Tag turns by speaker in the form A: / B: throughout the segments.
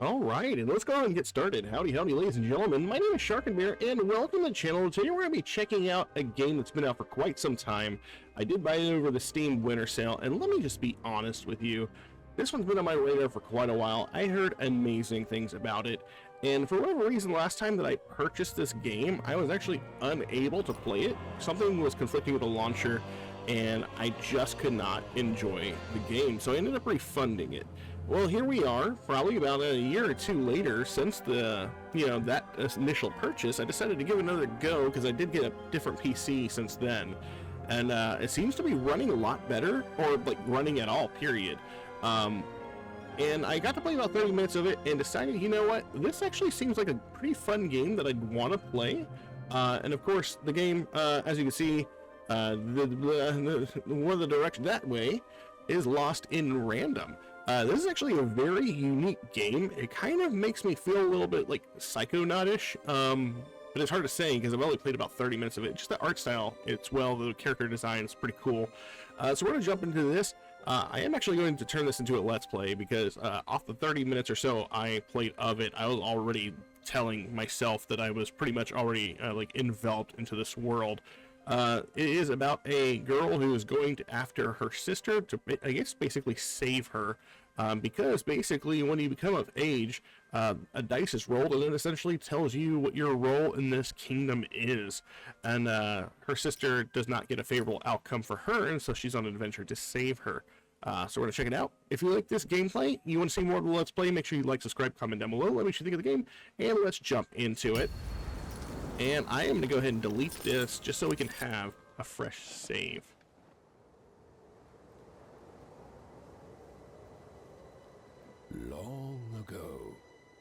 A: Alright, and let's go ahead and get started. Howdy, ladies and gentlemen. My name is Sharkinbear, and welcome to the channel. Today we're going to be checking out a game that's been out for quite some time. I did buy it over the Steam winter sale, and let me just be honest with you. This one's been on my radar for quite a while. I heard amazing things about it, and for whatever reason, last time that I purchased this game, I was actually unable to play it. Something was conflicting with the launcher, and I just could not enjoy the game, so I ended up refunding it. Well, here we are, probably about a year or two later since the, that initial purchase. I decided to give it another go because I did get a different PC since then, and it seems to be running a lot better, or like running at all, period. And I got to play about 30 minutes of it and decided, you know what, this actually seems like a pretty fun game that I'd want to play. And of course, the game, as you can see, one of the directions that way is Lost in Random. This is actually a very unique game. It kind of makes me feel a little bit like Psychonaut-ish, but it's hard to say because I've only played about 30 minutes of it. Just the art style, the character design is pretty cool. So we're going to jump into this. I am actually going to turn this into a Let's Play because off the 30 minutes or so I played of it, I was already telling myself that I was pretty much already like enveloped into this world. It is about a girl who is going after her sister to, I guess, basically save her, because basically when you become of age, a dice is rolled and it essentially tells you what your role in this kingdom is, and her sister does not get a favorable outcome for her, and so she's on an adventure to save her. So we're going to check it out. If you like this gameplay, you want to see more of the Let's Play, make sure you like, subscribe, comment down below, let me know what you think of the game, and let's jump into it. And I am going to go ahead and delete this just so we can have a fresh save.
B: Long ago,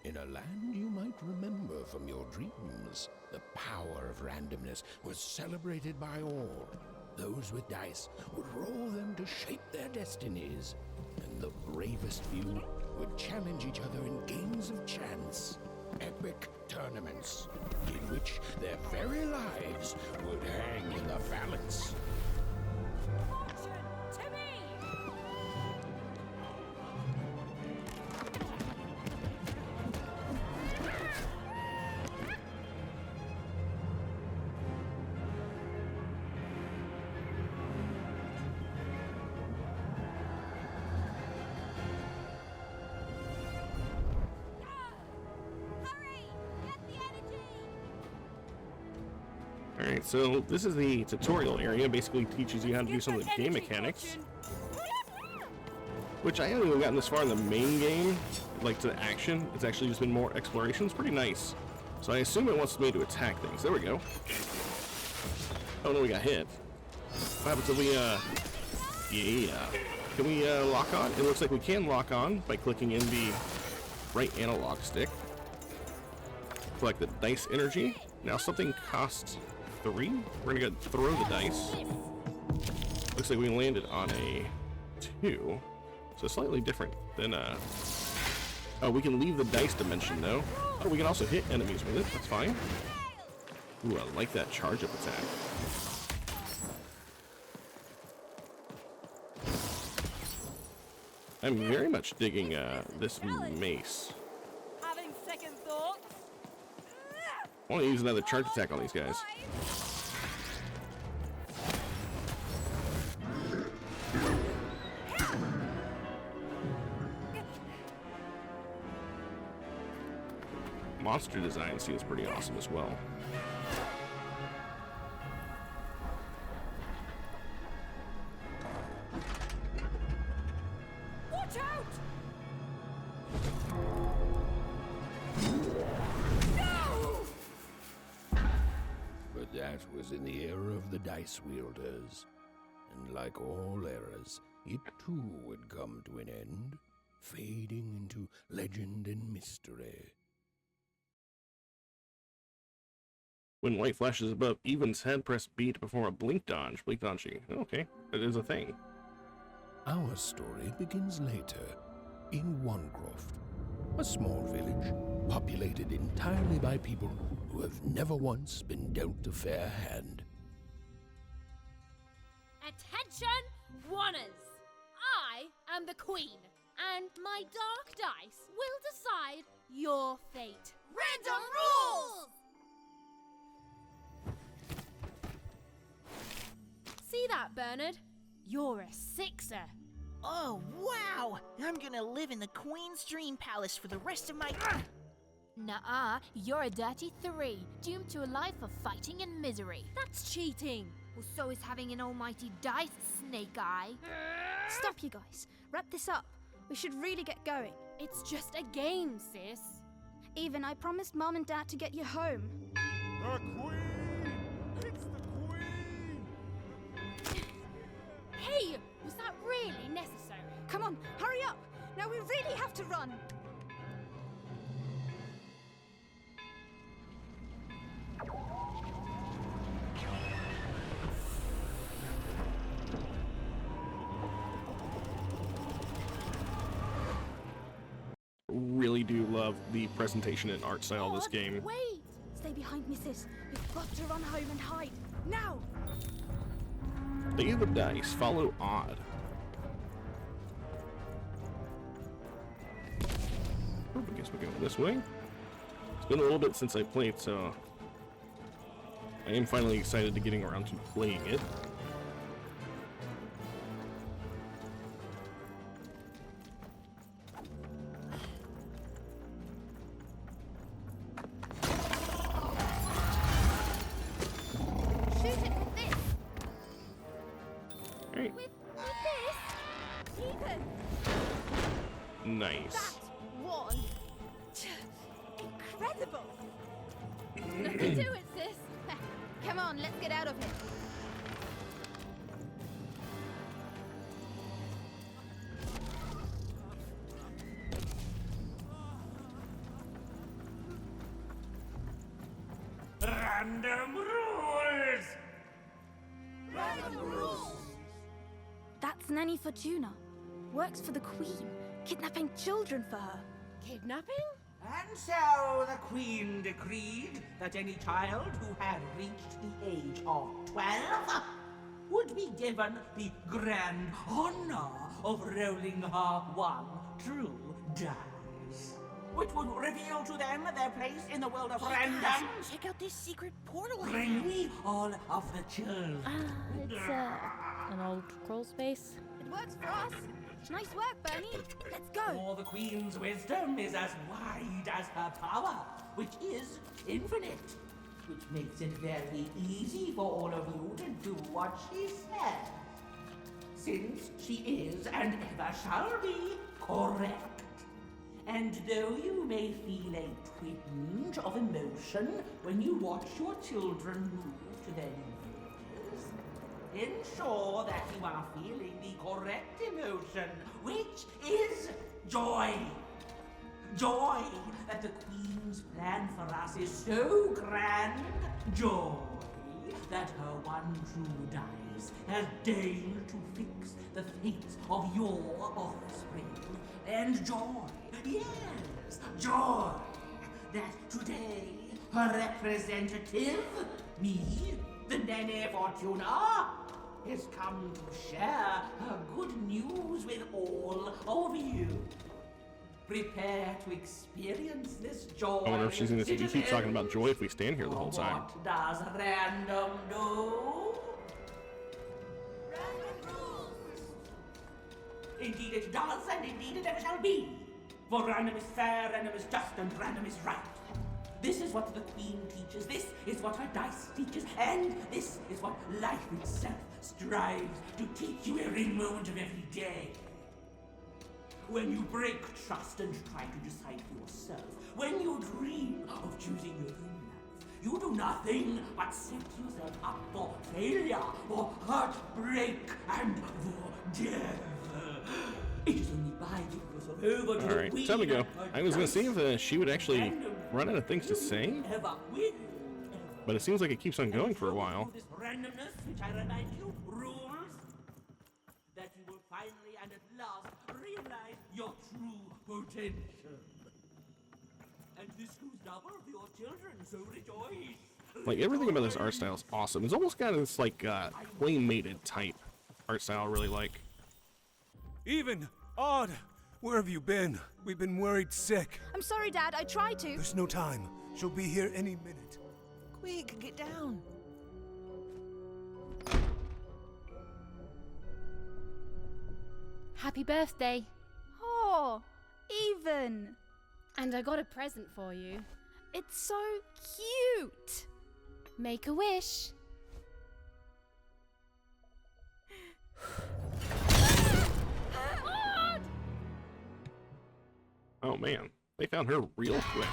B: in a land you might remember from your dreams, the power of randomness was celebrated by all. Those with dice would roll them to shape their destinies, and the bravest few would challenge each other in games of chance. Epic tournaments in which their very lives would hang in the balance.
C: Fortune to me!
A: Alright, so this is the tutorial area. Basically teaches you how to do some of the game mechanics, which I haven't even gotten this far in the main game, like to the action. It's actually just been more exploration. It's pretty nice. So I assume it wants me to attack things. There we go. Oh no, we got hit. What happens if we, yeah. Can we, lock on? It looks like we can lock on by clicking in the right analog stick. Collect the dice energy. Now something costs 3. We're gonna go throw the dice. Looks like we landed on a 2. So slightly different than, oh, we can leave the dice dimension though. Oh, we can also hit enemies with it. That's fine. Ooh, I like that charge up attack. I'm very much digging this mace.
C: Having second thoughts?
A: I want to use another charge attack on these guys. Monster design seems pretty awesome as well.
C: Watch out!
B: But that was in the era of the dice wielders, and like all eras, it too would come to an end, fading into legend and mystery.
A: When white flashes above Even's head, press B to perform a blink dodge. Blink dodging. Okay, that is a thing.
B: Our story begins later, in Wanecroft, a small village populated entirely by people who have never once been dealt a fair hand.
C: Attention, Wanners! I am the Queen, and my dark dice will decide your fate.
D: Random rules!
C: See that, Bernard? You're a sixer.
D: Oh, wow! I'm gonna live in the Queen's Dream Palace for the rest of my...
E: Nuh-uh, you're a dirty 3, doomed to a life of fighting and misery.
C: That's cheating.
E: Well, so is having an almighty dice, Snake Eye.
F: Stop, you guys. Wrap this up. We should really get going.
C: It's just a game, sis.
F: Even, I promised Mom and Dad to get you home.
G: The Queen! It's the Queen!
C: Hey, was that really necessary?
F: Come on, hurry up! Now we really have to run!
A: Really do love the presentation and art style of this game.
F: Wait! Stay behind me, sis. We've got to run home and hide. Now!
A: Lay the dice, follow odd. Oh, I guess we're going this way. It's been a little bit since I played, so I am finally excited to getting around to playing it.
F: Shoot it with this!
A: Alright,
F: With this? Ethan!
A: nice.
F: That was... incredible!
C: Let's do it, sis.
F: Come on, let's get out of here.
H: Random rules!
F: That's Nanny Fortuna. Works for the Queen, kidnapping children for her.
C: Kidnapping?
H: And so the Queen decreed that any child who had reached the age of 12 would be given the grand honor of rolling her one true dice, which would reveal to them their place in the world of random.
D: Check out this secret portal.
H: Bring me all of the children.
E: It's, an old crawl space.
F: It works for us. Nice work, Bernie. Let's go.
H: For the Queen's wisdom is as wide as her power, which is infinite, which makes it very easy for all of you to do what she says, since she is and ever shall be correct. And though you may feel a twinge of emotion when you watch your children move to their new villages, ensure that you are feeling the correct emotion, which is joy. Joy that the Queen's plan for us is so grand. Joy that her one true dice has deigned to fix the fate of your offspring. And joy, yes, joy that today her representative, me, the Nene Fortuna, has come to share her good news with all of you. Prepare to experience this joy.
A: I wonder if she's gonna say, you keep talking about joy if we stand here the whole time.
H: What does random do? Indeed it does, and indeed it ever shall be. For random is fair, random is just, and random is right. This is what the Queen teaches, this is what her dice teaches, and this is what life itself strives to teach you every moment of every day. When you break trust and try to decide for yourself, when you dream of choosing your own life, you do nothing but set yourself up for failure, for heartbreak, and for death. It is only by giving yourself over to the
A: Alright,
H: Queen
A: time to go.
H: and her
A: I was gonna see
H: dice,
A: if she would actually run out of things to say,
H: ever will,
A: but it seems like it keeps on going for a while.
H: This randomness, which I remind you, rules that you will finally and at last realize your true potential. And this goes double for your children, so rejoice.
A: Like, everything about this art style is awesome. It's almost got this, like, plain-mated type art style I really like.
G: Even, odd, Where have you been? We've been worried sick.
F: I'm sorry, Dad. I tried to.
G: There's no time. She'll be here any minute.
D: Quick, get down.
C: Happy birthday.
F: Oh, even.
C: And I got a present for you.
F: It's so cute.
C: Make a wish.
A: Oh man, they found her real quick.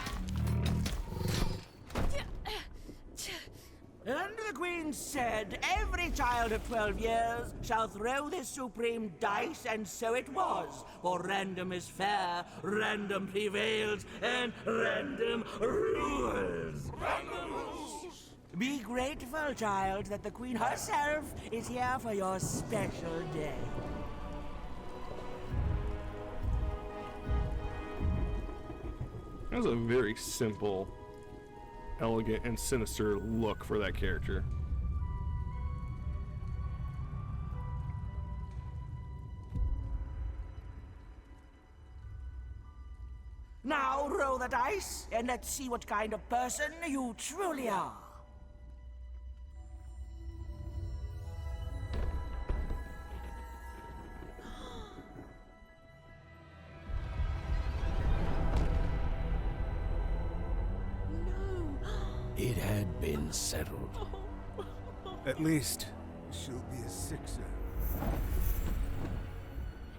H: And the Queen said, every child of 12 years shall throw this supreme dice, and so it was. For random is fair, random prevails, and random rules. Random rules! Be grateful, child, that the Queen herself is here for your special day.
A: That's a very simple, elegant, and sinister look for that character.
H: Now roll the dice, and let's see what kind of person you truly are.
B: It had been settled.
G: At least, she'll be a sixer.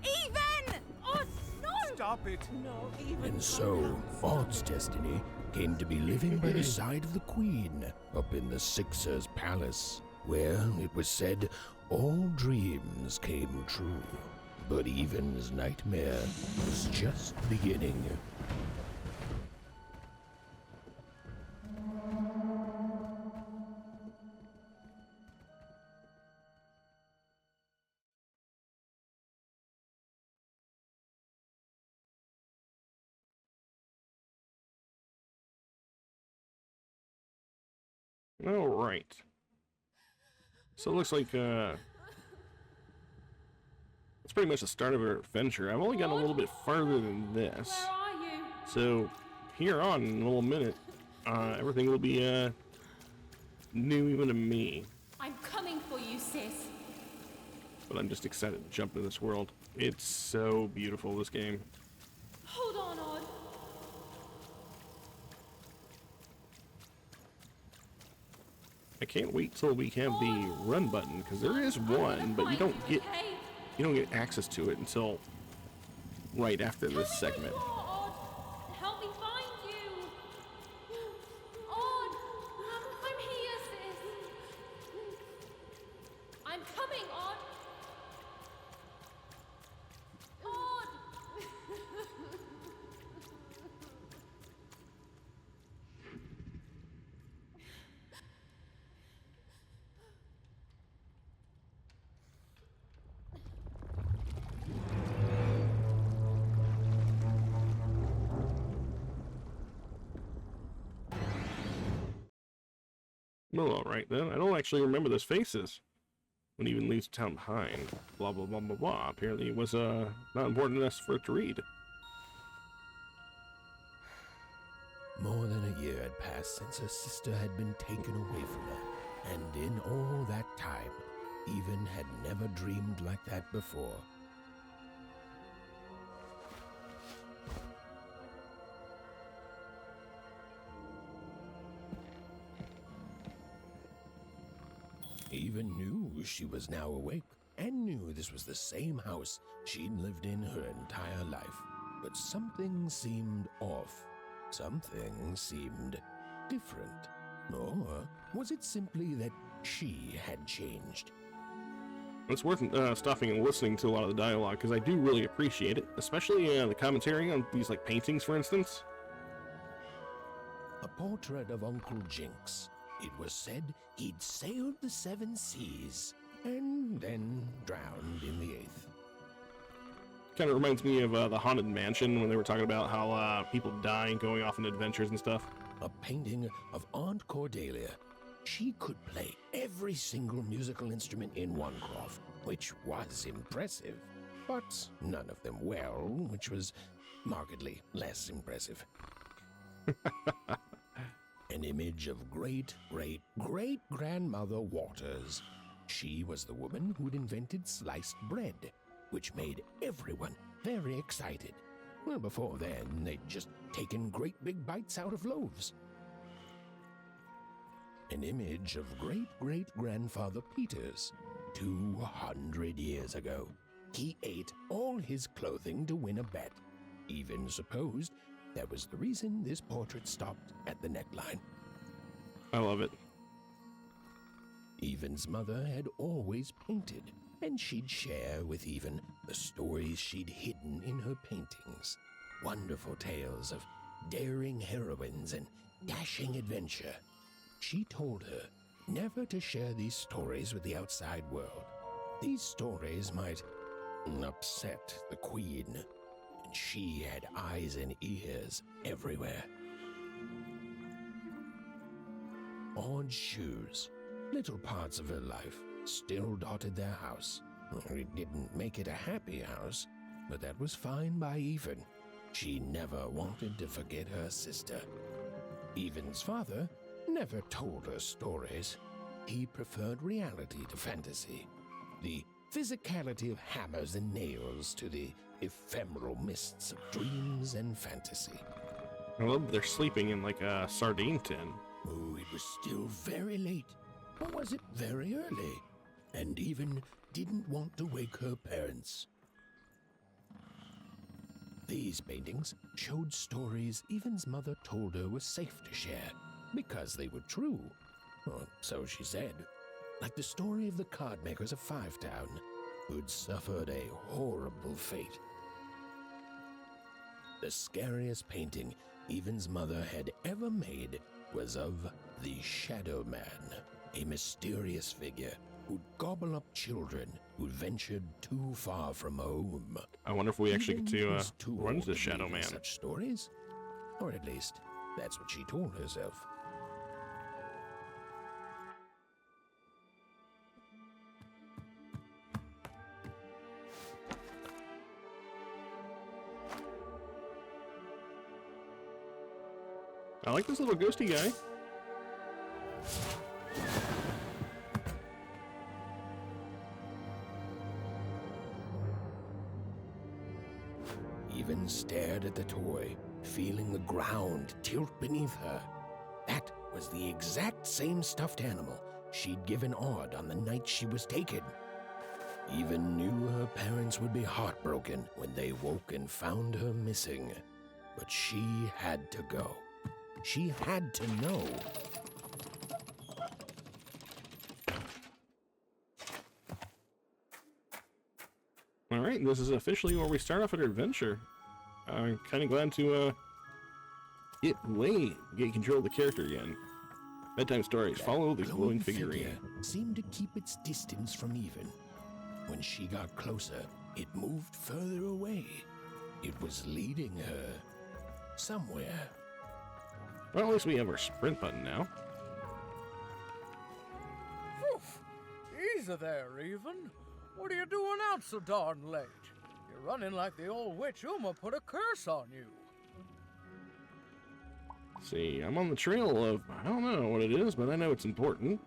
F: Even! Oh, no!
G: Stop it!
H: No, even
B: And so, Odd's destiny came to be living by the side of the Queen up in the Sixer's palace, where, it was said, all dreams came true. But Even's nightmare was just beginning.
A: All right. So it looks like it's pretty much the start of our adventure. I've only gotten a little bit farther than this.
C: Where are you?
A: So here on in a little minute, everything will be new even to me.
C: I'm coming for you, sis.
A: But I'm just excited to jump into this world. It's so beautiful, this game.
C: Hold on, Odd.
A: I can't wait till we have the run button, because there is one, but you don't get access to it until right after this segment.
C: Odd, help me find you. Odd, I'm here, sis. I'm coming, Odd. Odd.
A: Well, alright then. I don't actually remember those faces. When Even leaves town behind. Blah, blah, blah, blah, blah. Apparently it was not important enough for it to read.
B: More than a year had passed since her sister had been taken away from her, and in all that time, Even had never dreamed like that before. Even knew she was now awake, and knew this was the same house she'd lived in her entire life. But something seemed off. Something seemed different. Or was it simply that she had changed?
A: It's worth stopping and listening to a lot of the dialogue, because I do really appreciate it. Especially the commentary on these like paintings, for instance.
B: A portrait of Uncle Jinx. It was said he'd sailed the 7 seas, and then drowned in the 8th.
A: Kind of reminds me of the Haunted Mansion, when they were talking about how people die going off on adventures and stuff.
B: A painting of Aunt Cordelia. She could play every single musical instrument in Onecroft, which was impressive. but none of them well, which was markedly less impressive. An image of great-great-great-grandmother Waters. She was the woman who'd invented sliced bread, which made everyone very excited. Well, before then, they'd just taken great big bites out of loaves. An image of great-great-grandfather Peters, 200 years ago. He ate all his clothing to win a bet. Even supposed that was the reason this portrait stopped at the neckline.
A: I love it.
B: Even's mother had always painted, and she'd share with Even the stories she'd hidden in her paintings. Wonderful tales of daring heroines and dashing adventure. She told her never to share these stories with the outside world. These stories might upset the Queen, and she had eyes and ears everywhere. Odd shoes, little parts of her life, still dotted their house. It didn't make it a happy house, but that was fine by Even. She never wanted to forget her sister. Even's father never told her stories. He preferred reality to fantasy, the physicality of hammers and nails to the ephemeral mists of dreams and fantasy.
A: I love they're sleeping in like a sardine tin.
B: Oh, it was still very late. Or was it very early? And Even didn't want to wake her parents. These paintings showed stories Even's mother told her was safe to share, because they were true. Or so she said. Like the story of the card makers of Five Town, who'd suffered a horrible fate. The scariest painting Even's mother had ever made was of the Shadow Man, a mysterious figure who'd gobble up children who'd ventured too far from home.
A: I wonder if we actually get
B: Even
A: to
B: was too
A: run
B: old
A: to the
B: to
A: Shadow
B: believe in
A: Man.
B: such stories, or at least that's what she told herself.
A: I like this little ghosty guy.
B: Even stared at the toy, feeling the ground tilt beneath her. That was the exact same stuffed animal she'd given Odd on the night she was taken. Even knew her parents would be heartbroken when they woke and found her missing. But she had to go. She had to know.
A: All right, this is officially where we start off our adventure. I'm kind of glad to get control of the character again. Bedtime stories. Follow the glowing figurine.
B: Seemed to keep its distance from Even. When she got closer, it moved further away. It was leading her somewhere.
A: Well, at least we have our sprint button now.
I: Oof. Easy there, Even. What are you doing out so darn late? You're running like the old witch Uma put a curse on you.
A: See, I'm on the trail of, I don't know what it is, but I know it's important.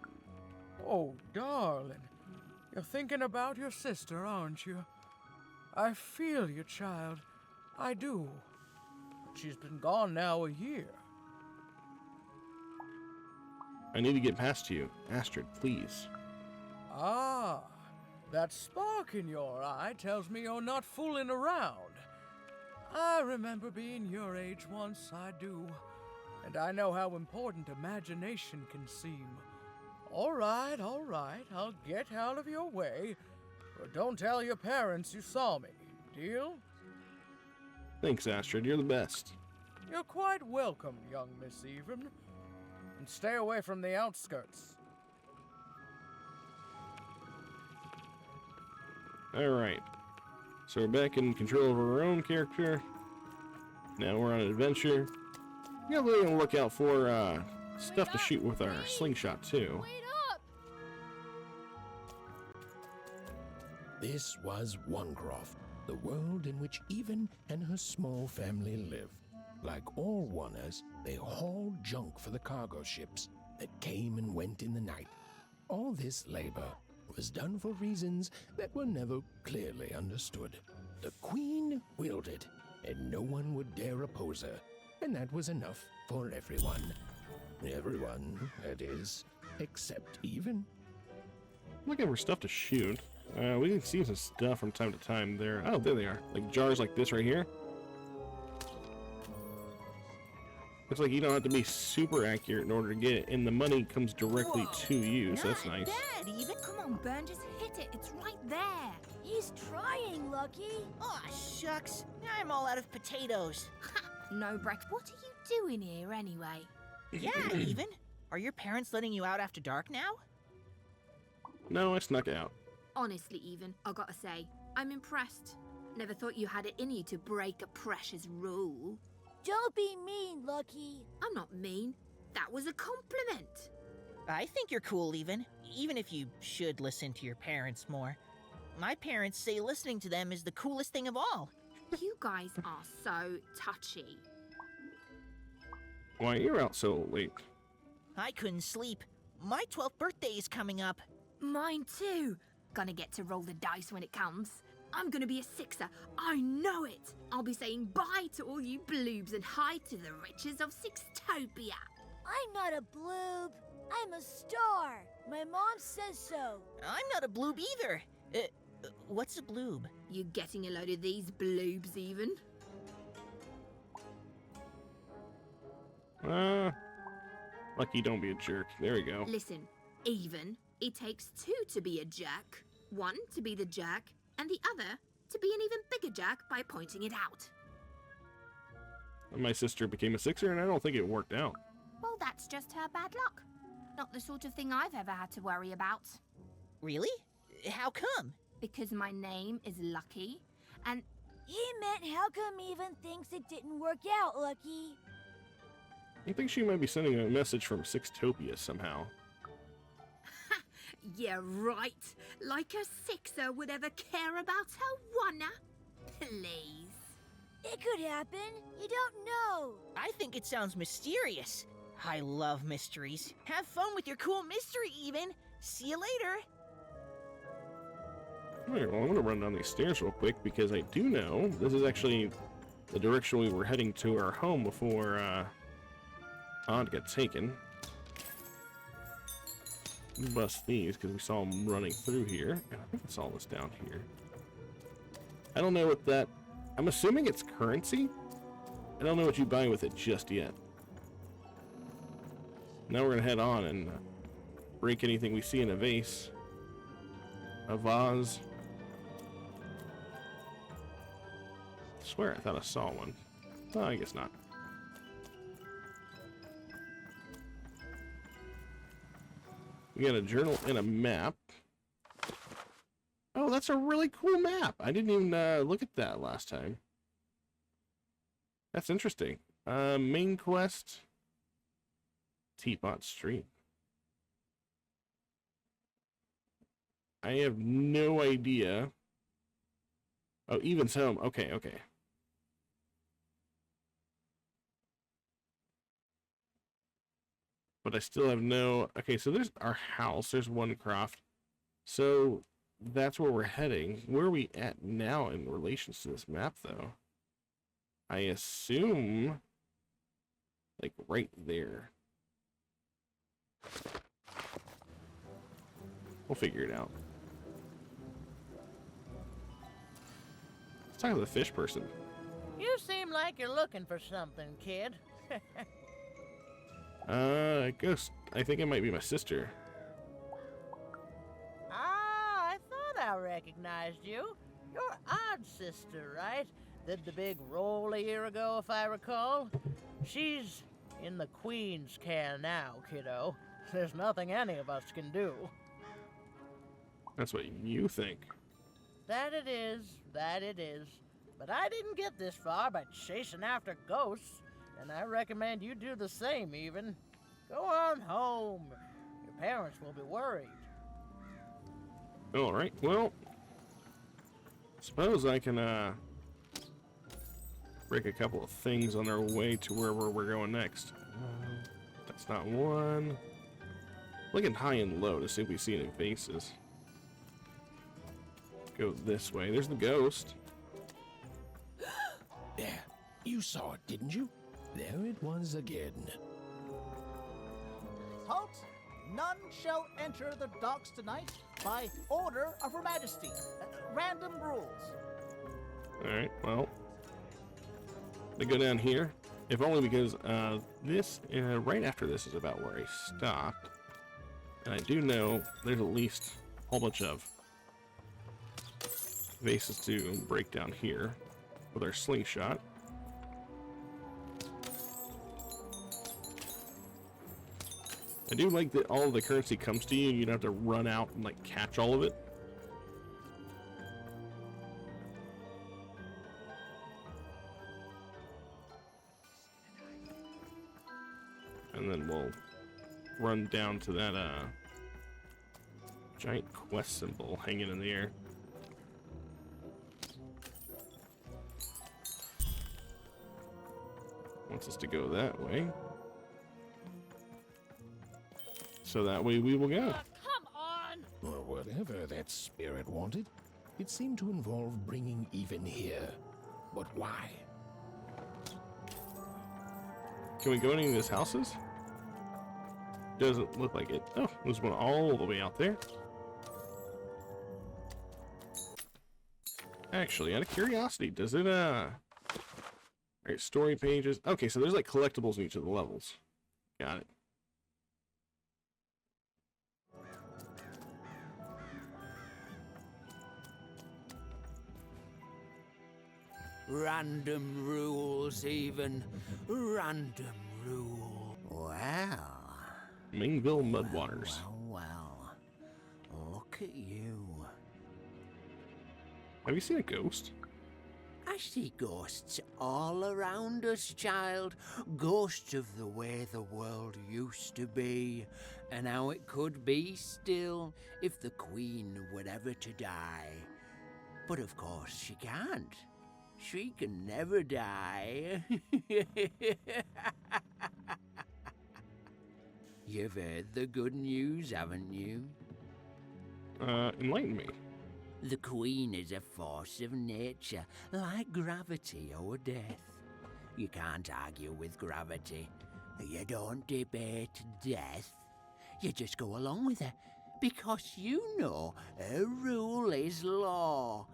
I: Oh, darling. You're thinking about your sister, aren't you? I feel you, child. I do. She's been gone now a year.
A: I need to get past you. Astrid, please.
I: Ah, that spark in your eye tells me you're not fooling around. I remember being your age once, I do. And I know how important imagination can seem. All right, I'll get out of your way. But don't tell your parents you saw me. Deal?
A: Thanks, Astrid. You're the best.
I: You're quite welcome, young Miss Even. And stay away from the outskirts.
A: Alright. So we're back in control of our own character. Now we're on an adventure. We gotta really look out for stuff to shoot with our slingshot too.
C: Wait up!
B: This was Onecroft, the world in which Even and her small family lived. Like all Wanners, they hauled junk for the cargo ships that came and went in the night. All this labor was done for reasons that were never clearly understood. The Queen willed it, and no one would dare oppose her, and that was enough for everyone. Everyone, that is, except Even.
A: Looking for stuff to shoot. We can see some stuff from time to time there. Oh, there they are. Like jars like this right here. Looks like you don't have to be super accurate in order to get it, and the money comes directly to you, so that's nice.
D: Bad, Even.
F: Come on, Burn, just hit it. It's right there. He's trying, Lucky.
D: Aw, shucks. I'm all out of potatoes.
E: No, Brett, what are you doing here anyway?
D: Yeah, Even. Are your parents letting you out after dark now?
A: No, I snuck out.
C: Honestly, Even, I gotta say, I'm impressed. Never thought you had it in you to break a precious rule.
F: Don't be mean, Lucky.
C: I'm not mean. That was a compliment.
D: I think you're cool, even if you should listen to your parents more. My parents say listening to them is the coolest thing of all.
C: You guys are so touchy.
A: Why, you're out so late.
D: I couldn't sleep. My 12th birthday is coming up.
C: Mine too. Gonna get to roll the dice when it comes. I'm gonna be a sixer. I know it. I'll be saying bye to all you bloobs and hi to the riches of Sixtopia.
F: I'm not a bloob. I'm a star. My mom says so.
D: I'm not a bloob either. What's a bloob?
C: You getting a load of these bloobs, Even?
A: Lucky, don't be a jerk. There we go.
C: Listen, Even, it takes two to be a jerk. One to be the jerk, and the other to be an even bigger jerk by pointing it out.
A: My sister became a sixer, and I don't think it worked out.
E: Well, that's just her bad luck. Not the sort of thing I've ever had to worry about.
D: Really? How come?
E: Because my name is Lucky, and
F: He meant how come Even thinks it didn't work out, Lucky?
A: I think she might be sending a message from Sixtopia somehow.
C: Yeah, right. Like a sixer would ever care about her wanna. Please.
F: It could happen. You don't know.
D: I think it sounds mysterious. I love mysteries. Have fun with your cool mystery, Even. See you later.
A: Alright, well, I'm gonna run down these stairs real quick because I do know this is actually the direction we were heading to our home before Odd got taken. Bust these because we saw him running through here. And I think it's all this down here. I don't know what that... I'm assuming it's currency. I don't know what you buy with it just yet. Now we're gonna head on and break anything we see in a vase. A vase. I swear I thought I saw one. Oh, I guess not. We got a journal and a map. Oh, that's a really cool map. I didn't even look at that last time. That's interesting. Main quest. Teapot Street. I have no idea. Oh, Even's home. Okay, okay. But I still have no... Okay, so there's our house. There's Onecroft. So that's where we're heading. Where are we at now in relation to this map, though? I assume... like right there. We'll figure it out. Let's talk to the fish person.
J: You seem like you're looking for something, kid.
A: I think it might be my sister.
J: Ah, I thought I recognized you. You're Odd's sister, right? Did the big roll a year ago, if I recall. She's in the Queen's care now, kiddo. There's nothing any of us can do.
A: That's what you think.
J: That it is, that it is. But I didn't get this far by chasing after ghosts, and I recommend you do the same, Even. Go on home. Your parents will be worried.
A: All right, well, Suppose I can break a couple of things on our way to wherever we're going next. That's not one. Looking high and low to see if we see any faces. Go this way. There's the ghost.
B: There, you saw it, didn't you? There it was again.
K: Halt! None shall enter the docks tonight by order of Her Majesty. Random rules.
A: Alright, well. They go down here. If only because this, right after this is about where I stopped. And I do know there's at least a whole bunch of vases to break down here with our slingshot. I do like that all of the currency comes to you. You don't have to run out and like catch all of it. And then we'll run down to that giant quest symbol hanging in the air. Wants us to go that way. So that way we will go.
E: Come on!
B: Or whatever that spirit wanted, it seemed to involve bringing even here. But why?
A: Can we go into these houses? Doesn't look like it. Oh, there's one all the way out there. Actually, out of curiosity, does it, Alright, story pages. Okay, so there's like collectibles in each of the levels. Got it.
B: Random rules, even. Random rule.
J: Well.
A: Mingville Mudwaters.
J: Well. Look at you.
A: Have you seen a ghost?
J: I see ghosts all around us, child. Ghosts of the way the world used to be, and how it could be still if the Queen were ever to die. But of course she can't. She can never die. You've heard the good news, haven't you?
A: Enlighten me.
J: The Queen is a force of nature, like gravity or death. You can't argue with gravity. You don't debate death. You just go along with her, because you know her rule is law.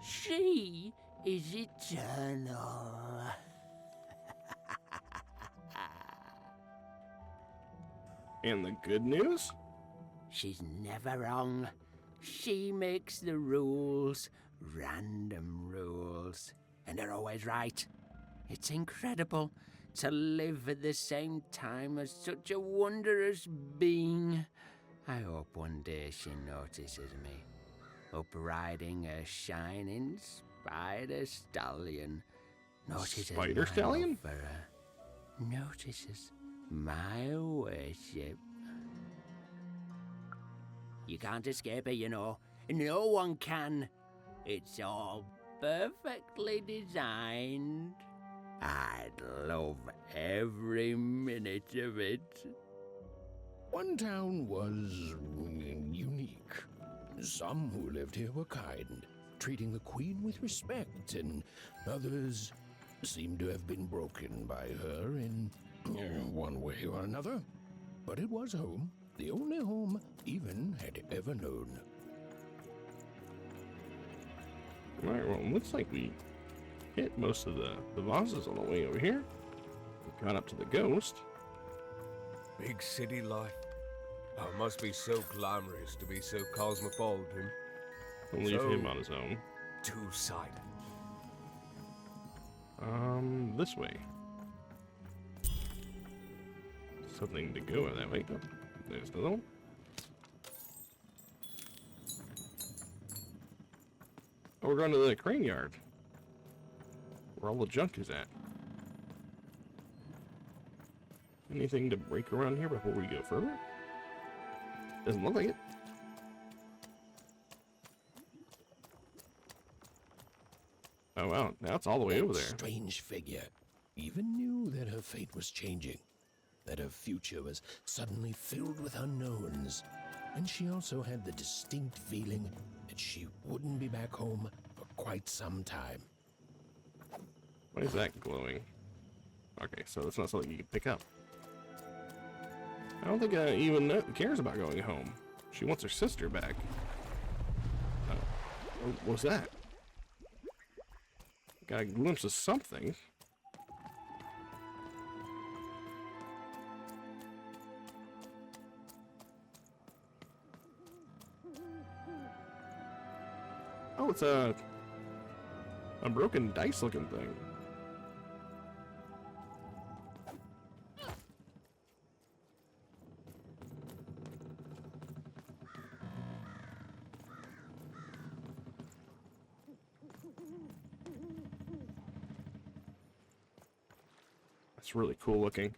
J: She is eternal.
A: And the good news?
J: She's never wrong. She makes the rules, random rules, and they're always right. It's incredible to live at the same time as such a wondrous being. I hope one day she notices me, up riding a shining spider stallion. Notices
A: Spider
J: my
A: stallion?
J: love for her. Notices my worship. You can't escape it, you know. No one can. It's all perfectly designed. I'd love every minute of it.
B: One town was unique. Some who lived here were kind, treating the Queen with respect, and others seemed to have been broken by her in one way or another. But it was home. The only home even had ever known.
A: Alright, well, it looks like we hit most of the vases on the way over here. We got up to the ghost.
G: Big city life. Oh, it must be so glamorous to be so cosmopolitan.
A: We'll leave
G: So
A: him on his own.
G: two-sided.
A: This way. Something to go that way. Oh, there's another one. Oh, we're going to the crane yard, where all the junk is at. Anything to break around here before we go further? Doesn't look like it. Oh, wow. Now it's all the way over there.
B: Strange figure even knew that her fate was changing, that her future was suddenly filled with unknowns, and she also had the distinct feeling that she wouldn't be back home for quite some time.
A: Why is that glowing? Okay, so that's not something you can pick up. I don't think even cares about going home. She wants her sister back. What was that? Got a glimpse of something. Oh, it's a broken dice looking thing. That's really cool looking.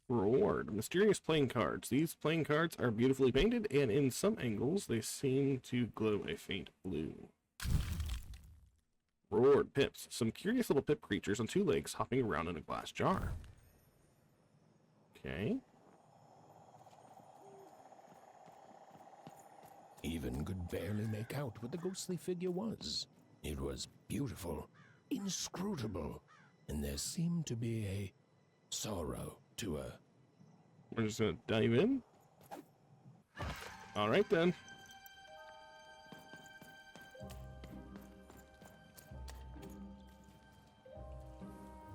A: Reward. Mysterious playing cards. These playing cards are beautifully painted, and in some angles, they seem to glow a faint blue. Reward. Pips. Some curious little pip creatures on 2 legs hopping around in a glass jar. Okay.
B: Even could barely make out what the ghostly figure was. It was beautiful, inscrutable, and there seemed to be a sorrow to her.
A: We're just gonna dive in. All right then.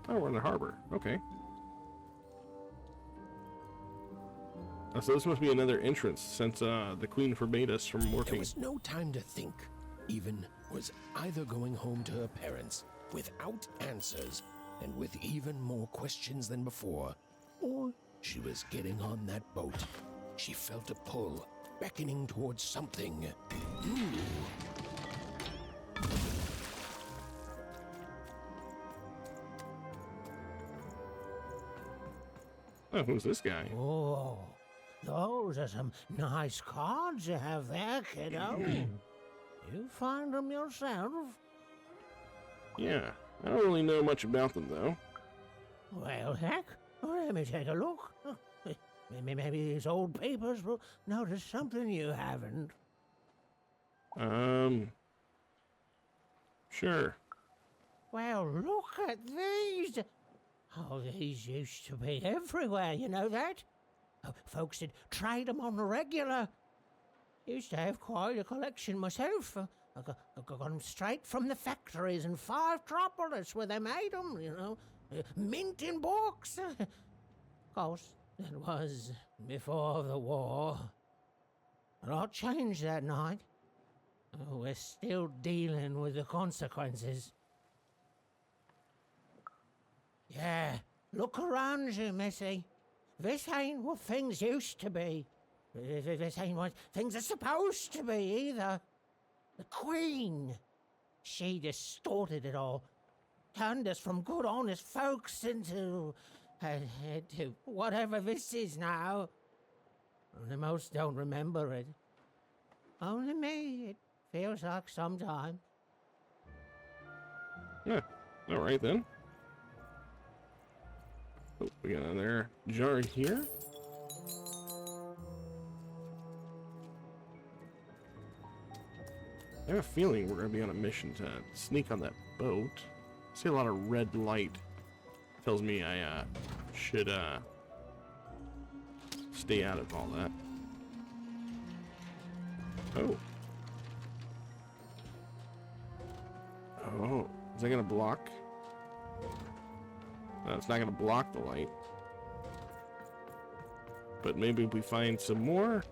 A: Oh, we're in the harbor. Okay. So this must be another entrance, since the queen forbade us from
B: There
A: working.
B: was no time to think. Even was either going home to her parents without answers and with even more questions than before, or she was getting on that boat. She felt a pull, beckoning towards something new.
A: Oh, who's this guy?
J: Oh, those are some nice cards you have there, kiddo. You find them yourself?
A: Yeah, I don't really know much about them though.
J: Well, heck, let me take a look. Maybe these old papers will notice something you haven't.
A: Sure.
J: Well, look at these. Oh, these used to be everywhere, you know that? Oh, folks would trade them on the regular. Used to have quite a collection myself. I got them straight from the factories in 5 Tropolis where they made them, you know. Mint in books. Of course, that was before the war. A lot changed that night. Oh, we're still dealing with the consequences. Yeah, look around you, Missy. This ain't what things used to be. This ain't what things are supposed to be, either. The Queen, she distorted it all. Turned us from good, honest folks into whatever this is now. Only most don't remember it. Only me, it feels like sometime.
A: Yeah, all right then. Oh, we got another jar here. I have a feeling we're going to be on a mission to sneak on that boat. I see a lot of red light. Tells me I should stay out of all that. Oh. Oh, is that going to block? No, it's not going to block the light. but maybe if we find some more,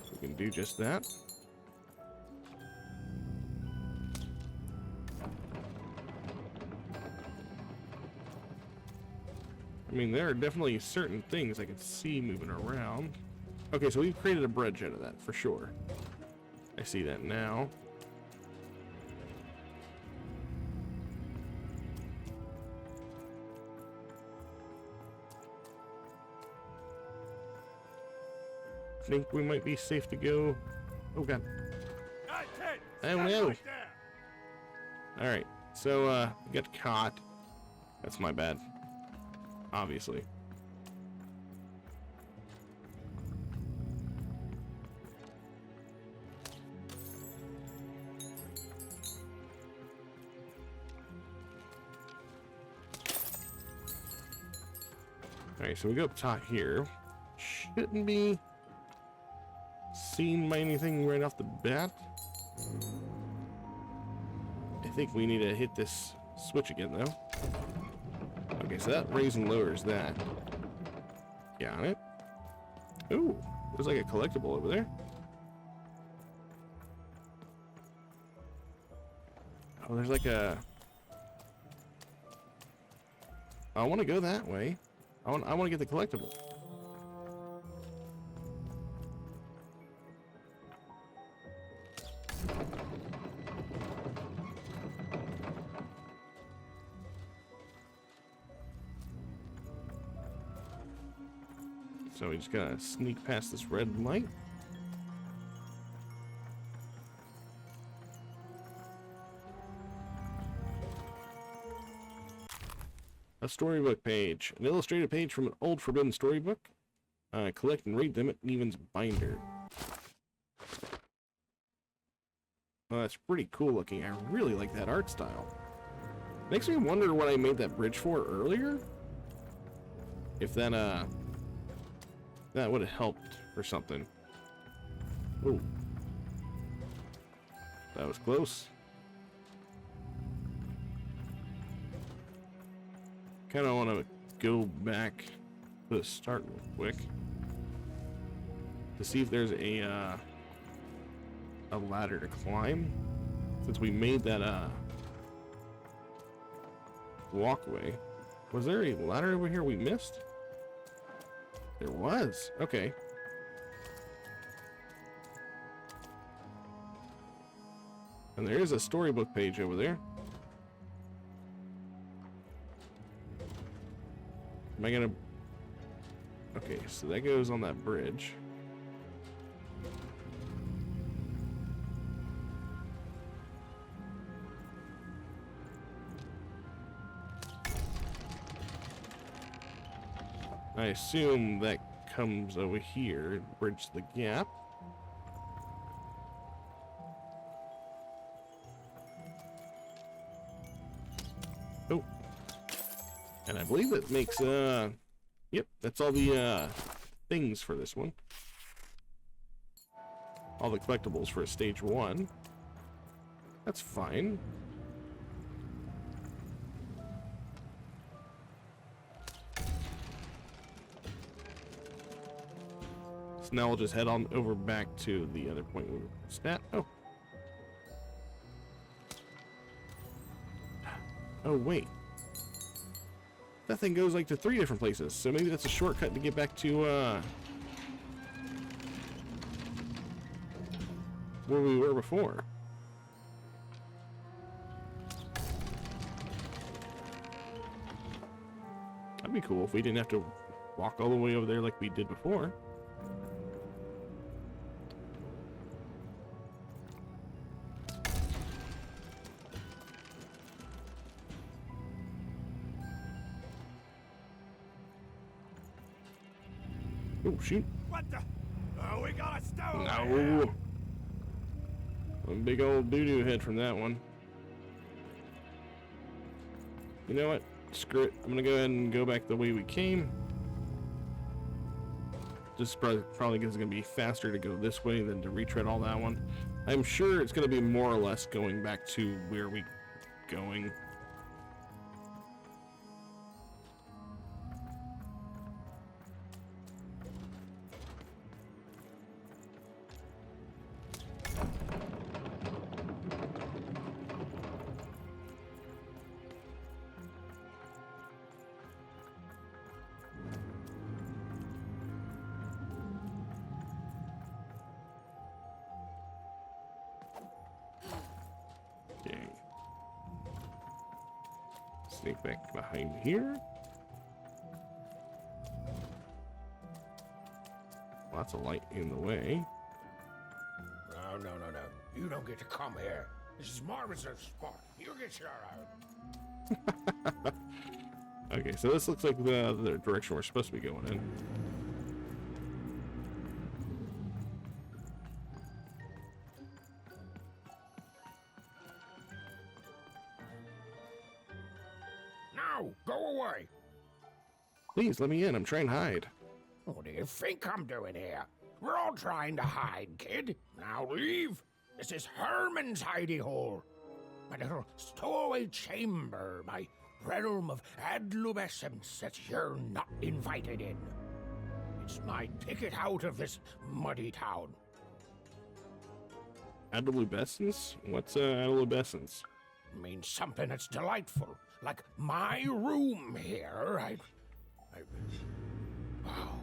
A: we can do just that. I mean, there are definitely certain things I can see moving around. Okay, so we've created a bridge out of that, for sure. I see that now. I think we might be safe to go. Oh, God. Oh, no. Alright, so, we got caught. That's my bad. Obviously. Alright, so we go up top here. Shouldn't be seen by anything right off the bat. I think we need to hit this switch again, though. Okay, so that raises and lowers that. Got it. Ooh, there's like a collectible over there. Oh, there's like a... I want to go that way. I want to get the collectible. So we just gotta sneak past this red light. A storybook page. An illustrated page from an old forbidden storybook. Collect and read them at Neven's binder. Well, that's pretty cool looking. I really like that art style. Makes me wonder what I made that bridge for earlier. If that, that would have helped for something. Ooh. That was close. Kind of want to go back to the start real quick to see if there's a ladder to climb, since we made that walkway. Was there a ladder over here we missed? There was. Okay. And there is a storybook page over there. Am I gonna... Okay, so that goes on that bridge. I assume that comes over here, bridge the gap. Oh. And I believe that makes, yep, that's all the, things for this one. All the collectibles for stage 1. That's fine. So now we'll just head on over back to the other point we were at. Oh. Oh, wait. That thing goes like to 3 different places, so maybe that's a shortcut to get back to where we were before. That'd be cool if we didn't have to walk all the way over there like we did before. Oh, shoot.
L: What the? Oh, we got a stone.
A: No. A big old doo-doo head from that one. You know what? Screw it. I'm gonna go ahead and go back the way we came. Just probably because it's gonna be faster to go this way than to retread all that one. I'm sure it's gonna be more or less going back to where we going. sneak back behind here. Lots of light in the way.
B: No, no, no, no. You don't get to come here. This is my reserve spot. You get your out.
A: Okay, so this looks like the direction we're supposed to be going in.
B: Now, go away.
A: Please, let me in. I'm trying to hide.
B: What do you think I'm doing here? We're all trying to hide, kid. Now leave. This is Herman's hidey hole. My little stowaway chamber, my realm of adolescence that you're not invited in. It's my ticket out of this muddy town.
A: Adolescence? What's adolescence?
B: Means something that's delightful, like my room here. Wow.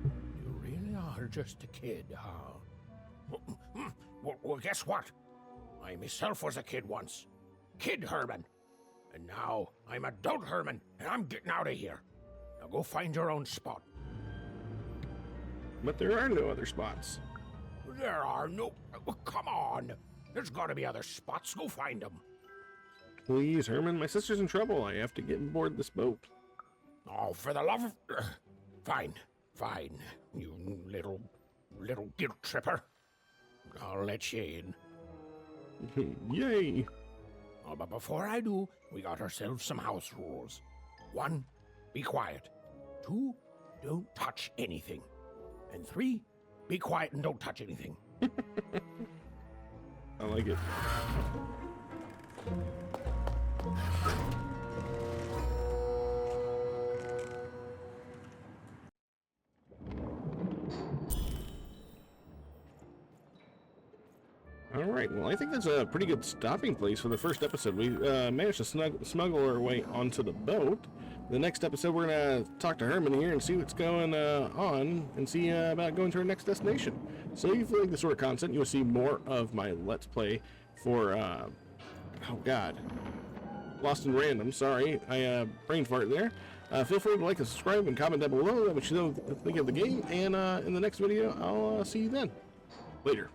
B: You really are just a kid, huh? Well, guess what? I myself was a kid once. Kid Herman. And now I'm adult Herman, and I'm getting out of here. Now go find your own spot.
A: But there are no other spots.
B: There are no... Oh, come on. There's got to be other spots. Go find them.
A: Please, Herman, my sister's in trouble. I have to get aboard this boat.
B: Oh, for the love of... Fine, fine, you little guilt tripper. I'll let you in.
A: Yay!
B: Oh, but before I do, we got ourselves some house rules. 1, be quiet. 2, don't touch anything. And 3, be quiet and don't touch anything.
A: I like it. Alright, well I think that's a pretty good stopping place for the first episode. We managed to smuggle our way onto the boat. The next episode we're going to talk to Herman here and see what's going on and see about going to our next destination. So if you like this sort of content, you will see more of my Let's Play for, oh god, Lost in Random, sorry, I brain fart there. Feel free to like and subscribe and comment down below what you think of the game, and in the next video, I'll see you then. Later.